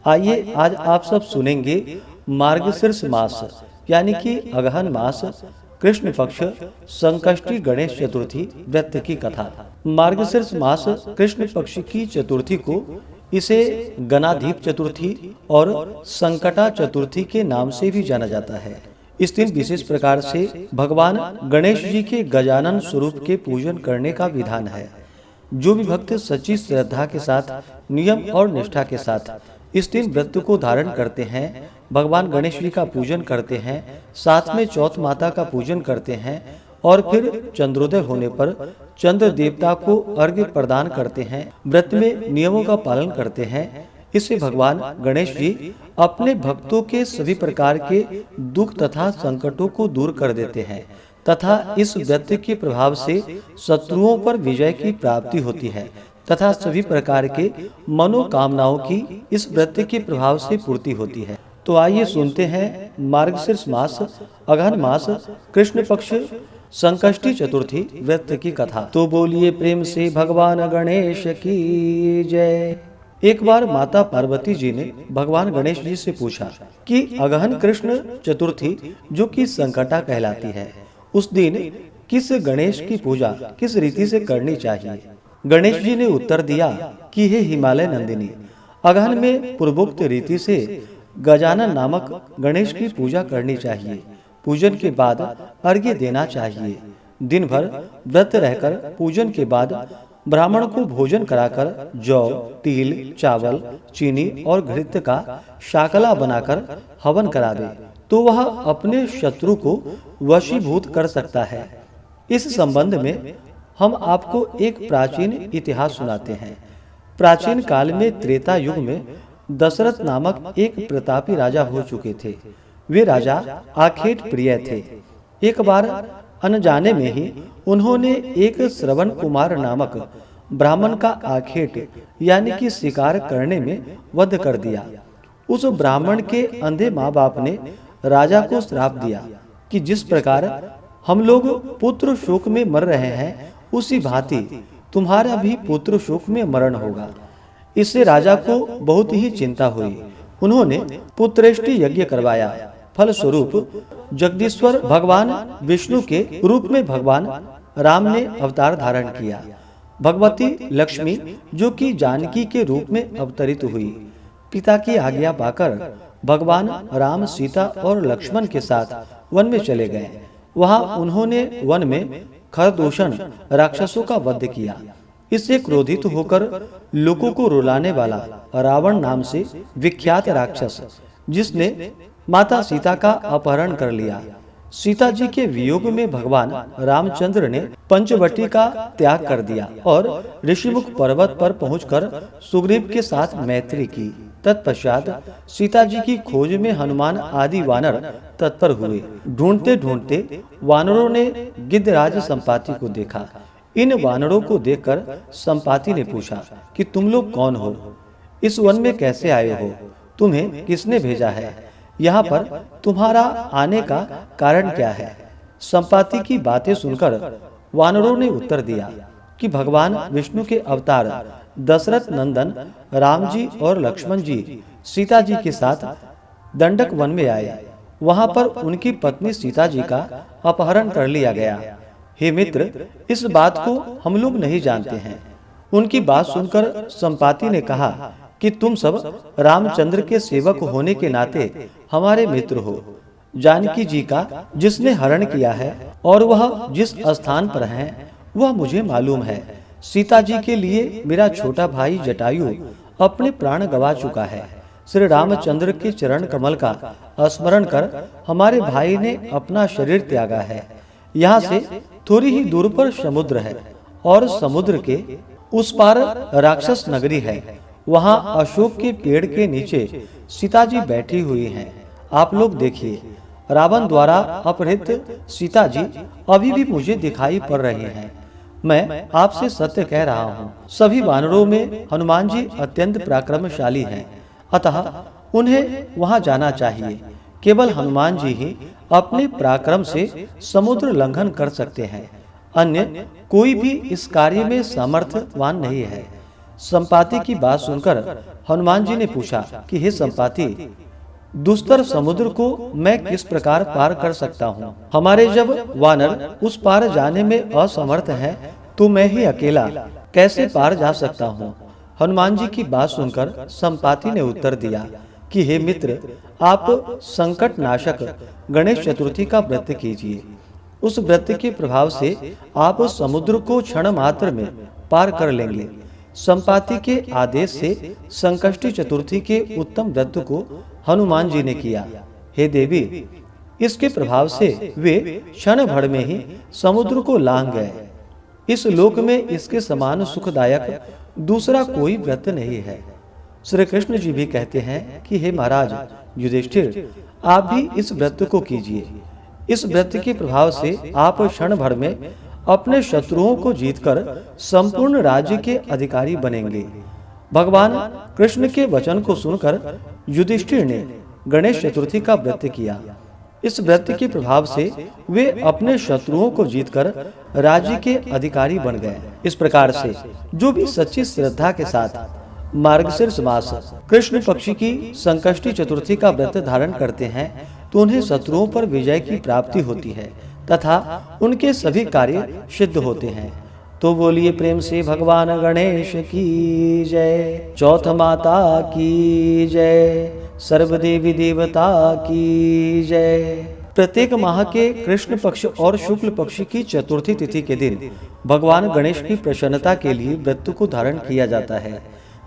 आइए आज आप सब सुनेंगे मार्गशीर्ष मास यानी कि अगहन मास कृष्ण पक्ष संकष्टी गणेश चतुर्थी व्रत की कथा। मार्गशीर्ष मास कृष्ण पक्ष की चतुर्थी को इसे गणाधीप चतुर्थी और संकटा चतुर्थी के नाम से भी जाना जाता है। इस दिन विशेष प्रकार से भगवान गणेश जी के गजानन स्वरूप के पूजन करने का विधान है। जो भी भक्त सच्ची श्रद्धा के साथ नियम और निष्ठा के साथ इस दिन व्रत को धारण करते हैं, भगवान गणेश जी का पूजन करते हैं, साथ में चौथ माता का पूजन करते हैं और फिर चंद्रोदय होने पर चंद्र देवता को अर्घ्य प्रदान करते हैं, व्रत में नियमों का पालन करते हैं, इससे भगवान गणेश जी अपने भक्तों के सभी प्रकार के दुख तथा संकटों को दूर कर देते हैं तथा इस व्रत के प्रभाव से शत्रुओं पर विजय की प्राप्ति होती है तथा सभी प्रकार के मनोकामनाओं की इस व्रत के प्रभाव से पूर्ति होती है। तो आइए सुनते हैं मार्गशीर्ष मास अगहन मास कृष्ण पक्ष संकष्टी चतुर्थी व्रत की कथा। तो बोलिए प्रेम से भगवान गणेश की जय। एक बार माता पार्वती जी ने भगवान गणेश जी से पूछा कि अगहन कृष्ण चतुर्थी जो कि संकटा कहलाती है, उस दिन किस गणेश की पूजा किस रीति से करनी चाहिए। गणेश जी ने उत्तर दिया कि हे हिमालय नंदिनी, अगहन में पूर्वोक्त रीति से गजानन नामक गणेश की पूजा करनी चाहिए। पूजन के बाद अर्घ्य देना चाहिए। दिन भर व्रत रहकर पूजन के बाद ब्राह्मण को भोजन कराकर जौ, तिल, चावल, चीनी और घृत का शाकला बनाकर हवन करावे तो वह अपने शत्रु को वशीभूत कर सकता है। इस संबंध में हम आपको एक प्राचीन इतिहास सुनाते हैं। प्राचीन काल में त्रेता युग में दशरथ नामक एक प्रतापी राजा हो चुके थे। वे राजा आखेट प्रिय थे। एक बार अनजाने में ही उन्होंने एक श्रवण कुमार नामक ब्राह्मण का आखेट यानी कि शिकार करने में वध कर दिया। उस ब्राह्मण के अंधे माँ बाप ने राजा को श्राप दिया कि जिस प्रकार हम लोग पुत्र शोक में मर रहे हैं, उसी भांति तुम्हारा भी पुत्र शोक में मरण होगा। इससे राजा को बहुत ही चिंता हुई। उन्होंने पुत्रेष्टि यज्ञ करवाया। फलस्वरूप जगदीश्वर भगवान विष्णु के रूप में भगवान राम ने अवतार धारण किया। भगवती लक्ष्मी जो कि जानकी के रूप में अवतरित हुई। पिता की आज्ञा पाकर भगवान राम सीता और लक्ष्मण के साथ वन में चले गए। वहां उन्होंने वन में खरदूषण राक्षसों का वध किया। इससे क्रोधित होकर लोगों को रुलाने वाला रावण नाम से विख्यात राक्षस, जिसने माता सीता का अपहरण कर लिया। सीता जी के वियोग में भगवान रामचंद्र ने पंचवटी का त्याग कर दिया और ऋषिमुख पर्वत पर पहुंचकर सुग्रीव के साथ मैत्री की। तत्पश्चात सीता जी की खोज में हनुमान आदि वानर तत्पर हुए। ढूंढते ढूंढते वानरों ने गिद्धराज संपाति को देखा। इन वानरों को देखकर संपाति ने पूछा कि तुम लोग कौन हो? इस वन में कैसे आए हो? तुम्हें किसने भेजा है? यहाँ पर तुम्हारा आने का कारण क्या है? संपाति की बातें सुनकर वानरों ने उत्तर दिया कि भगवान विष्णु के अवतार दशरथ नंदन राम जी और लक्ष्मण जी सीता जी के साथ दंडक वन में आए। वहां पर उनकी पत्नी सीता जी का अपहरण कर लिया गया। हे मित्र, इस बात को हम लोग नहीं जानते हैं। उनकी बात सुनकर संपाति ने कहा कि तुम सब रामचंद्र के सेवक होने के नाते हमारे मित्र हो। जानकी जी का जिसने हरण किया है और वह जिस स्थान पर है वह मुझे मालूम है। सीता जी के लिए मेरा छोटा भाई जटायु अपने प्राण गंवा चुका है। श्री रामचंद्र के चरण कमल का स्मरण कर हमारे भाई ने अपना शरीर त्यागा है। यहाँ से थोड़ी ही दूर पर समुद्र है और समुद्र के उस पार राक्षस नगरी है। वहाँ अशोक के पेड़ के नीचे सीता जी बैठी हुई हैं। आप लोग देखिए, रावण द्वारा अपहृत सीता जी अभी भी मुझे दिखाई पड़ रही हैं। मैं आपसे सत्य कह रहा हूँ। सभी वानरों में हनुमान जी अत्यंत पराक्रमशाली हैं, अतः उन्हें वहाँ जाना चाहिए। केवल हनुमान जी ही अपने पराक्रम से समुद्र लंघन कर सकते हैं। अन्य कोई भी इस कार्य में सामर्थ्यवान नहीं है। संपाति की बात सुनकर हनुमान जी ने पूछा कि हे संपाति, दुस्तर समुद्र को मैं किस प्रकार पार कर सकता हूँ? हमारे जब वानर उस पार जाने में असमर्थ हैं, तो मैं ही अकेला कैसे पार जा सकता हूँ? हनुमान जी की बात सुनकर संपाति ने उत्तर दिया कि हे मित्र, आप संकट नाशक गणेश चतुर्थी का व्रत कीजिए। उस व्रत के प्रभाव से आप समुद्र को क्षण मात्र में पार कर लेंगे। संपाति के आदेश से संकष्टी चतुर्थी के उत्तम व्रत को हनुमान जी ने किया। हे देवी, इसके प्रभाव से वे क्षण भर में ही समुद्र को लांघ गए। इस लोक में इसके समान सुखदायक दूसरा कोई व्रत नहीं है। श्री कृष्ण जी भी कहते हैं कि हे महाराज युधिष्ठिर, आप भी इस व्रत को कीजिए। इस व्रत के प्रभाव से आप क्षण भर में अपने शत्रुओं को जीतकर संपूर्ण राज्य के अधिकारी बनेंगे। भगवान कृष्ण के वचन को सुनकर युधिष्ठिर ने गणेश चतुर्थी का व्रत किया। इस व्रत के प्रभाव से वे अपने शत्रुओं को जीतकर राज्य के अधिकारी बन गए। इस प्रकार से जो भी सच्ची श्रद्धा के साथ मार्गशीर्ष मास कृष्ण पक्ष की संकष्टी चतुर्थी का व्रत धारण करते हैं, तो उन्हें शत्रुओं पर विजय की प्राप्ति होती है तथा उनके सभी कार्य सिद्ध होते हैं। तो बोलिए प्रेम से भगवान गणेश की जय, चौथ माता की जय, सर्वदेवी देवता की जय। प्रत्येक माह के कृष्ण पक्ष और शुक्ल पक्ष की चतुर्थी तिथि के दिन भगवान गणेश की प्रसन्नता के लिए व्रत को धारण किया जाता है।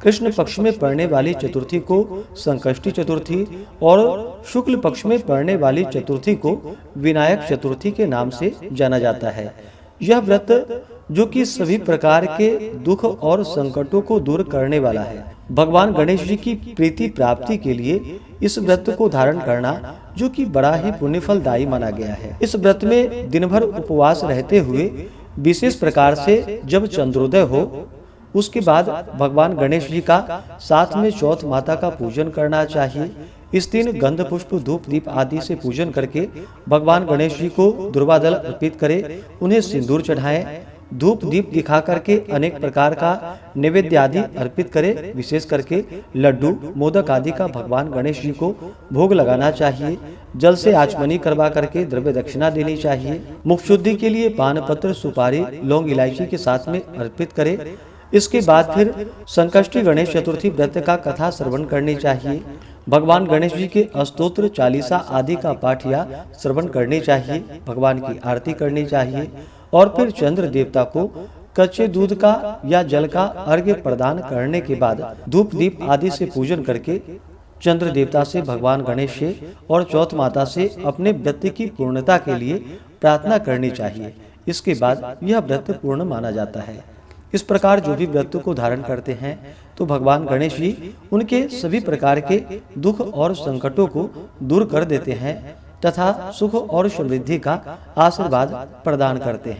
कृष्ण पक्ष में पड़ने वाली चतुर्थी को संकष्टी चतुर्थी और शुक्ल पक्ष में पड़ने वाली चतुर्थी को विनायक चतुर्थी के नाम से जाना जाता है। यह व्रत जो कि सभी प्रकार के दुख और संकटों को दूर करने वाला है। भगवान गणेश जी की प्रीति प्राप्ति के लिए इस व्रत को धारण करना जो कि बड़ा ही पुण्यफलदायी माना गया है। इस व्रत में दिन भर उपवास रहते हुए विशेष प्रकार से जब चंद्रोदय हो, उसके बाद भगवान गणेश जी का साथ में चौथ माता का पूजन करना चाहिए। इस दिन गंध पुष्प धूप दीप आदि से पूजन करके भगवान गणेश जी को दुर्वादल अर्पित करें, उन्हें सिंदूर चढ़ाएं, धूप दीप दिखा करके अनेक प्रकार का नैवेद्य आदि अर्पित करें। विशेष करके लड्डू मोदक आदि का भगवान गणेश जी को भोग लगाना चाहिए। जल से आचमनी करवा करके द्रव्य दक्षिणा देनी चाहिए। मुख शुद्धि के लिए पान पत्र सुपारी लौंग इलायची के साथ में अर्पित करें। इसके बाद फिर संकष्टी गणेश चतुर्थी व्रत का कथा श्रवण करनी चाहिए। भगवान गणेश जी के अस्तोत्र चालीसा आदि का पाठ या श्रवण करनी चाहिए। भगवान की आरती करनी चाहिए और फिर चंद्र देवता को कच्चे दूध का या जल का अर्घ्य प्रदान करने के बाद धूप दीप आदि से पूजन करके चंद्र देवता से भगवान गणेश से और चौथ माता से अपने व्रत की पूर्णता के लिए प्रार्थना करनी चाहिए। इसके बाद यह व्रत पूर्ण माना जाता है। इस प्रकार जो भी व्रत को धारण करते हैं तो भगवान गणेश जी उनके सभी प्रकार के दुख और संकटों को दूर कर देते हैं तथा सुख और समृद्धि का आशीर्वाद प्रदान करते हैं।